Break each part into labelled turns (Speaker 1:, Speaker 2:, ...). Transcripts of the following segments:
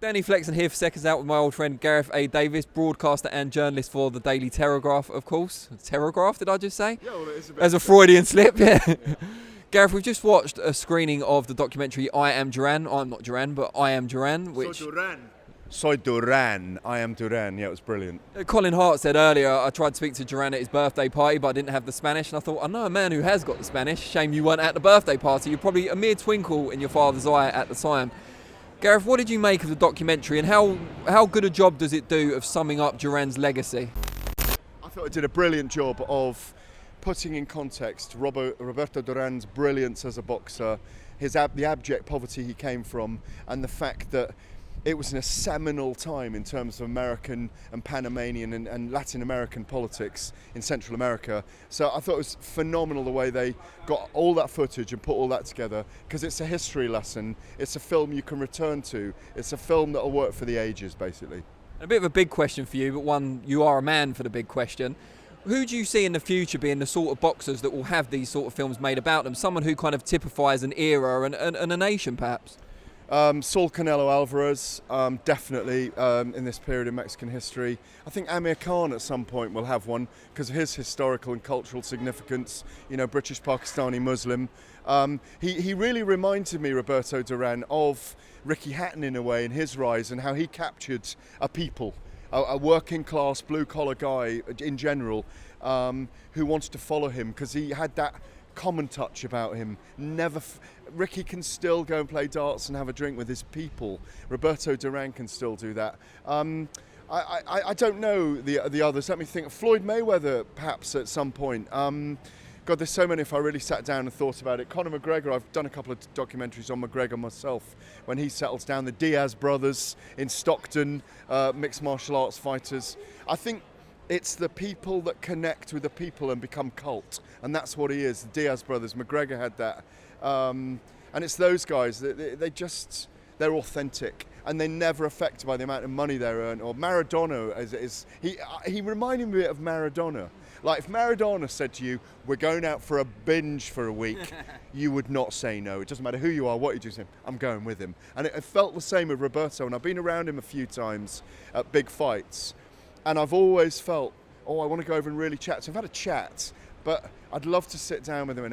Speaker 1: Danny Flexen here for Seconds Out with my old friend Gareth A Davies, broadcaster and journalist for the Daily Telegraph, of course. Telegraph, did I just say?
Speaker 2: Yeah, well, it is a bit.
Speaker 1: As a Freudian slip, yeah. Gareth, we've just watched a screening of the documentary I Am Duran. I'm not Duran, but I Am Duran.
Speaker 2: Soy Duran. I Am Duran. Yeah, it was brilliant.
Speaker 1: Colin Hart said earlier, I tried to speak to Duran at his birthday party, but I didn't have the Spanish. And I thought, I know a man who has got the Spanish. Shame you weren't at the birthday party. You're probably a mere twinkle in your father's eye at the time. Gareth, what did you make of the documentary, and how good a job does it do of summing up Duran's legacy?
Speaker 2: I thought it did a brilliant job of putting in context Roberto Duran's brilliance as a boxer, the abject poverty he came from, and the fact that it was in a seminal time in terms of American and Panamanian and Latin American politics in Central America. So I thought it was phenomenal the way they got all that footage and put all that together, because it's a history lesson. It's a film you can return to. It's a film that will work for the ages, basically.
Speaker 1: A bit of a big question for you, but one, you are a man for the big question. Who do you see in the future being the sort of boxers that will have these sort of films made about them? Someone who kind of typifies an era and a nation, perhaps?
Speaker 2: Saul Canelo Alvarez, definitely in this period in Mexican history. I think Amir Khan at some point will have one because of his historical and cultural significance, you know, British Pakistani Muslim. He really reminded me, Roberto Duran, of Ricky Hatton in a way, in his rise, and how he captured a people, a working class blue collar guy in general, who wanted to follow him because he had that common touch about him. Ricky can still go and play darts and have a drink with his people. Roberto Duran can still do that. I don't know the others. Let me think. Floyd Mayweather, perhaps at some point. God, there's so many if I really sat down and thought about it. Conor McGregor, I've done a couple of documentaries on McGregor myself when he settles down. The Diaz brothers in Stockton, mixed martial arts fighters. I think it's the people that connect with the people and become cult, and that's what he is. The Diaz brothers, McGregor had that, and it's those guys. They're authentic, and they're never affected by the amount of money they earn. Or Maradona, he reminded me of Maradona. Like if Maradona said to you, "We're going out for a binge for a week," you would not say no. It doesn't matter who you are, what you do. I'm going with him, and it felt the same with Roberto. And I've been around him a few times at big fights. And I've always felt, I want to go over and really chat. So I've had a chat, but I'd love to sit down with him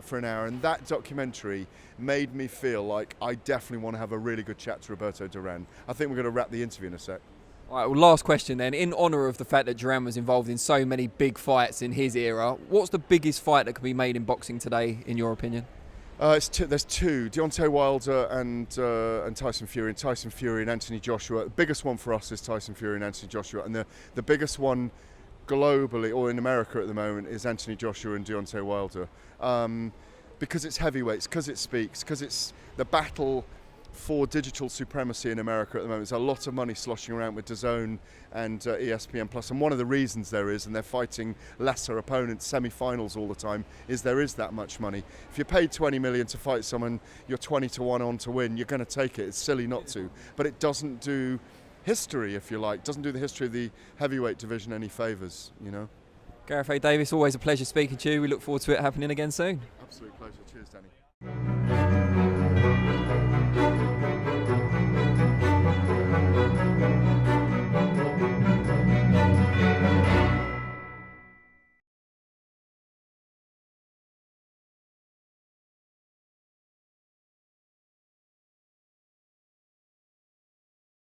Speaker 2: for an hour. And that documentary made me feel like I definitely want to have a really good chat to Roberto Duran. I think we're going to wrap the interview in a sec.
Speaker 1: All right, well, last question then. In honour of the fact that Duran was involved in so many big fights in his era, what's the biggest fight that could be made in boxing today, in your opinion?
Speaker 2: There's two, Deontay Wilder and Tyson Fury, and Anthony Joshua. The biggest one for us is Tyson Fury and Anthony Joshua, and the biggest one globally, or in America at the moment, is Anthony Joshua and Deontay Wilder. Because it's heavyweights, because it speaks, because it's the battle for digital supremacy in America at the moment. There's a lot of money sloshing around with DAZN and ESPN Plus, and one of the reasons there is, and they're fighting lesser opponents, semi-finals all the time, is there is that much money. If you're paid 20 million to fight someone, you're 20 to 1 on to win, you're going to take it. It's silly not to, but it doesn't do history, if you like, doesn't do the history of the heavyweight division any favours, you know.
Speaker 1: Gareth A Davies, always a pleasure speaking to you. We look forward to it happening again soon.
Speaker 2: Absolute pleasure. Cheers, Danny.